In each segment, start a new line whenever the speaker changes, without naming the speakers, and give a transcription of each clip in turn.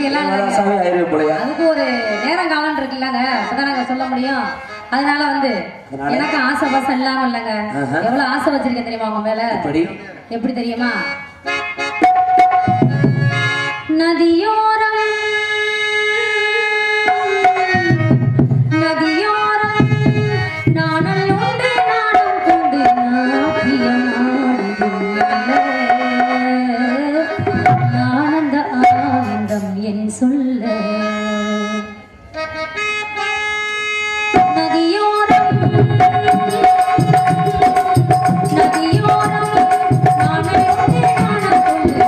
அப்படி எல்லாம் அதுக்கு ஒரு நேரம் காலம் இருக்குல்லங்க, அப்பதான் நாங்க சொல்ல முடியும். அதனால வந்து எனக்கு ஆசை பாசம் இல்லாம இல்லைங்க, எவ்வளவு ஆசை வச்சிருக்கேன் தெரியுமா உங்க மேல? எப்படி தெரியுமா? நதியோரம் நதியோரம் நாணல் உண்டு நாணம் கொண்டு ஆனந்த ஆனந்தம் என் சொல்ல நதியோரம் நதியோரம் நாணல் உண்டு நாணம் கொண்டு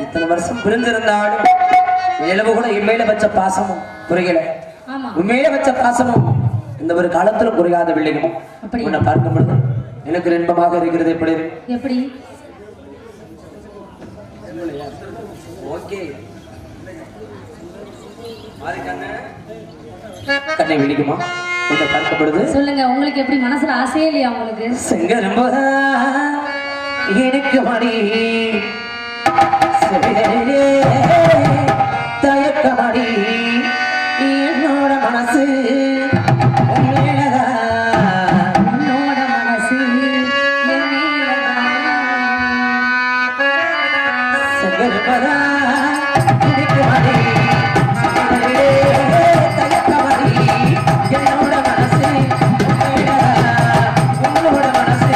இத்தனை வருஷம் பிரிஞ்சிருந்தாலும் நிலவு கூட இம்மையில வச்ச பாசமும் குறையல, உண்மையில வச்ச பாசமும் இந்த ஒரு காலத்துல குறையாத வில்லையும் உன்னை பார்க்கும் பொழுது எனக்கு இன்பமாக இருக்கிறது. எப்படி
எப்படி
கண்ணை விழிக்குமா உன்னை பார்க்கும் பொழுது?
சொல்லுங்க, உங்களுக்கு எப்படி மனசுல ஆசையே இல்லையா உங்களுக்கு?
செங்கரும்பதா எனக்கு மடி தயக்கமடி என்னோட மனசு
உன்னோட மனசு
செங்கரும்பதா எனக்கு மடி தயக்கமடி என்னோட மனசு உன்னோட மனசு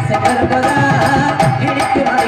செங்கரும்பதா எனக்கு மடி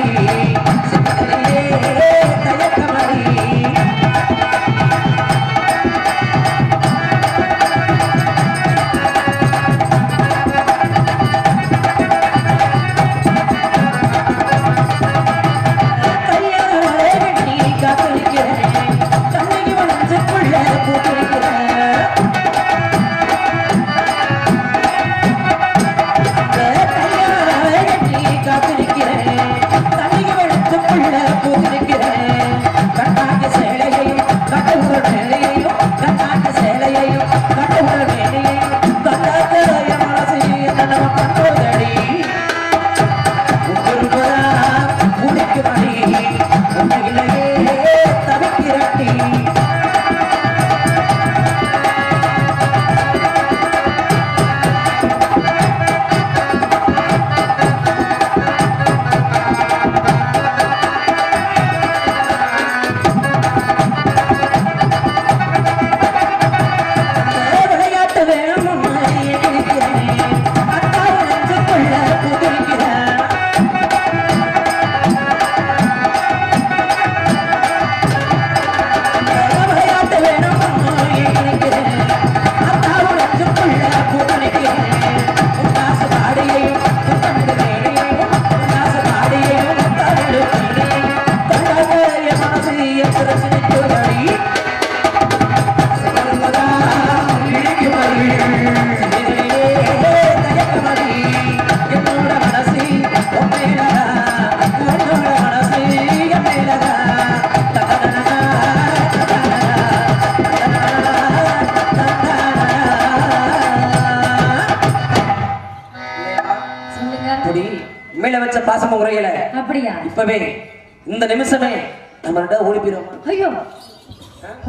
பாசம் குறையல.
அப்படியா?
இப்பவே இந்த நிமிஷமே நம்மள்ட்ட ஓடி போயிடுவோமா?
ஐயோ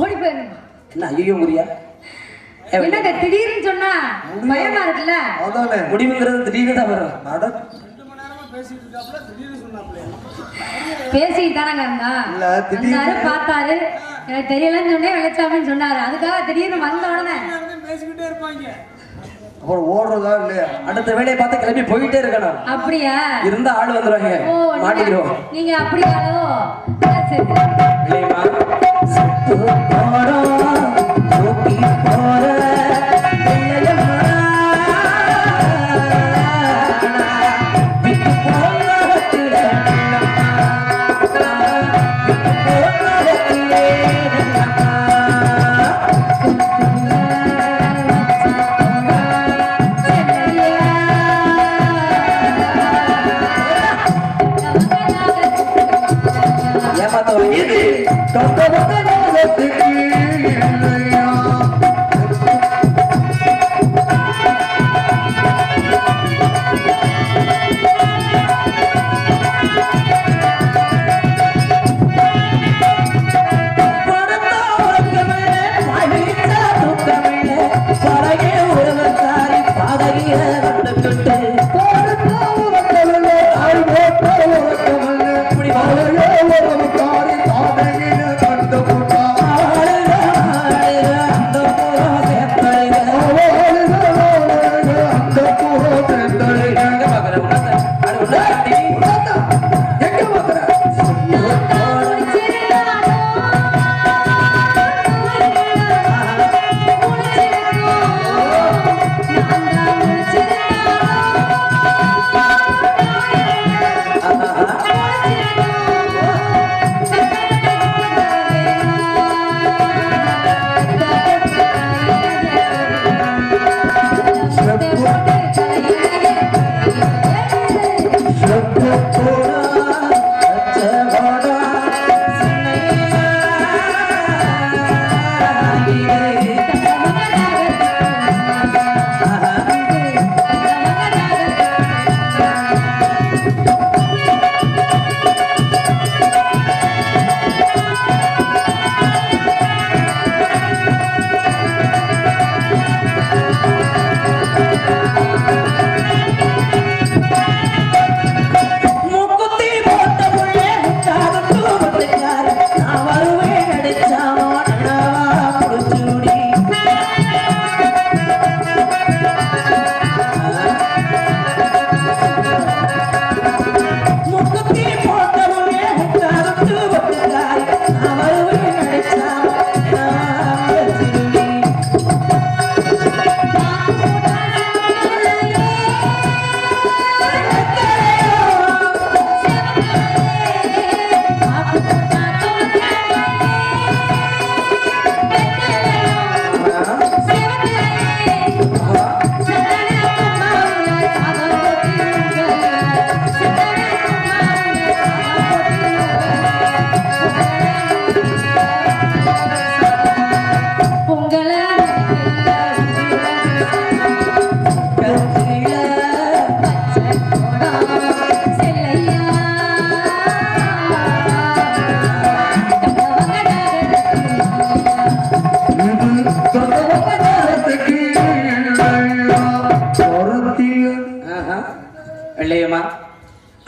ஓடி போயிடுமா?
என்ன ஐயோ முறியா?
என்னங்க திடீர்னு சொன்னா பயமா இருக்குல்ல?
அதானே முடிவுங்கிறது திடீர்னு தான் வரும்.
பேசிட்டு தானங்க இருந்தா பார்த்தாரு, எனக்கு தெரியலன்னு சொன்னே வெள்ளச்சாமின்னு சொன்னாரு. அதுக்காக திடீர்னு வந்த உடனே பேசிக்கிட்டே இருப்பாங்க.
அப்புறம் ஓடுறதா இல்லையா?
அடுத்த வேலையை பார்த்து கிளம்பி போயிட்டே இருக்கணும்.
அப்படியா?
இருந்தா ஆள் வந்துருவாங்க, மாட்டிடுவோம்.
நீங்க அப்படியாலோ? சரி
இல்லையா? சுத்து போறோம் சோக்கி போற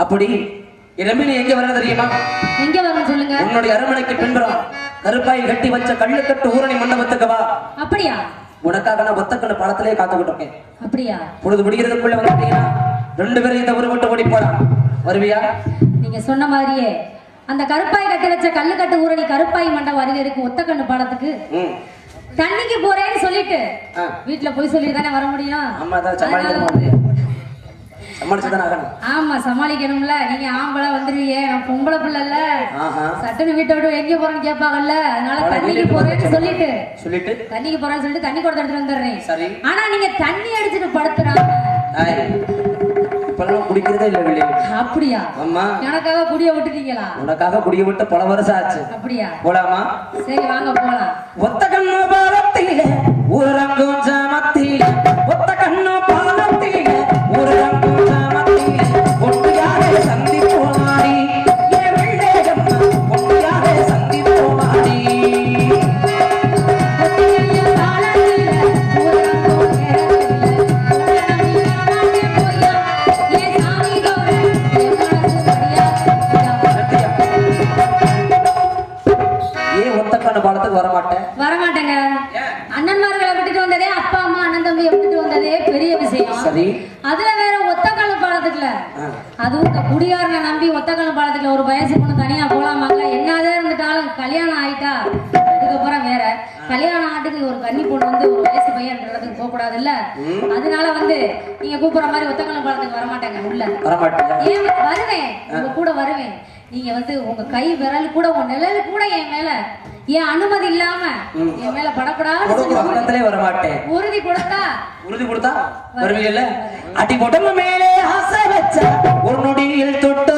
அப்படி இரம்பினி எங்க வர தெரியுமா?
எங்க வர சொல்லுங்க.
உன்னுடைய அரண்மனைக்கு பின்புறம் கருப்பாய் கட்டி வச்ச கல்லுக்கட்டு ஊரணி மண்டபத்துக்கு வா.
அப்படியா?
உனக்காக நான் ஒத்தக்கண்ணு பழத்திலே காத்துக்கிட்டு இருக்கேன்.
அப்படியா?
பொழுது முடிகிறதுக்குள்ள வந்துட்டீங்கன்னா ரெண்டு பேரும் இந்த ஊரு விட்டு ஓடி போலாம். வருவியா?
நீங்க சொன்ன மாதிரியே அந்த கருப்பாய் கட்டி வச்ச கல்லுக்கட்டு ஊரணி கருப்பாய் மண்டபம் அருகே இருக்கு ஒத்தக்கண்ணு பாலத்துக்கு தண்ணிக்கு போறேன்னு சொல்லிட்டு வீட்டுல போய் சொல்லி தானே வர முடியும்.
அம்மா தான் சமாளிக்க முடியும். சமாளிச்சுதான் ஆகணும்.
ஆமா சமாளிக்கணும்ல. நீங்க ஆம்பளை வந்துருவீங்க, நான் பொம்பளை பிள்ளை இல்ல. சட்டுன்னு வீட்டை விட்டு எங்க போறேன்னு கேட்பாங்கல்ல. அதனால தண்ணிக்கு போறேன்னு சொல்லிட்டு தண்ணிக்கு போறேன்னு சொல்லிட்டு தண்ணி கொடுத்து எடுத்துட்டு வந்துடுறேன். ஆனா நீங்க தண்ணி அடிச்சுட்டு படுத்துறாங்க.
இப்பெல்லாம் குடிக்கிறதே இல்ல வெளியே.
அப்படியா?
அம்மா
எனக்காக குடிய விட்டுட்டீங்களா?
உனக்காக குடிய விட்டு பல வருஷம் ஆச்சு.
அப்படியா?
போலாமா?
சரி வாங்க போலாம்.
ஒத்த கண்ணு பாலத்தில ஊரங்கும் ஜாமத்தில, ஒத்த கண்ணு பாலத்தில ஊரங்கும் ஜாமத்தில, ஒட்டியாரே சந்திப்போமாடி ஏ வெள்ளேயம்மா, ஒட்டியாரே சந்திப்போமாடி.
வரமாட்டேங்க. அண்ணன்மார்களை விட்டுட்டு வந்ததே, அப்பா அம்மா அண்ணன் தம்பியை விட்டுட்டு வந்ததே பெரிய விஷயம்.
சரி.
அதுல வேற ஒத்தக்கால பாலத்துக்குல, அதுவும் இந்த குடியாரனை நம்பி ஒத்தக்கால பாலத்துக்குல ஒரு வயசு பொண்ணு தனியா போலாமாங்க? என்னதான் இருந்துட்டாலும் கல்யாணம் ஆயிட்டா அதுக்கப்புறம் வேற கல்யாணம் ஆட்டுக்கு ஒரு கன்னி பொண்ணு வந்து ஒரு வயசு பையன் இடத்துக்கு போக கூடாது இல்ல. அதனால வந்து நீங்க கூப்பிடுற மாதிரி ஒத்தக்கால பாலத்துக்கு வரமாட்டேங்க. உள்ள ஏன் வருவேன், உங்க கூட வருவேன். நீங்க வந்து உங்க கை விரல் கூட உங்க நிழல் கூட என் மேல என் அனுமதி இல்லாம என் மேல படப்படாது
வர மாட்டேன்.
உறுதி கொடுத்தா
வருவீங்கல்ல? அடி உடம்பு மேலே ஆசை வச்சா ஒரு நொடியில் தொட்டு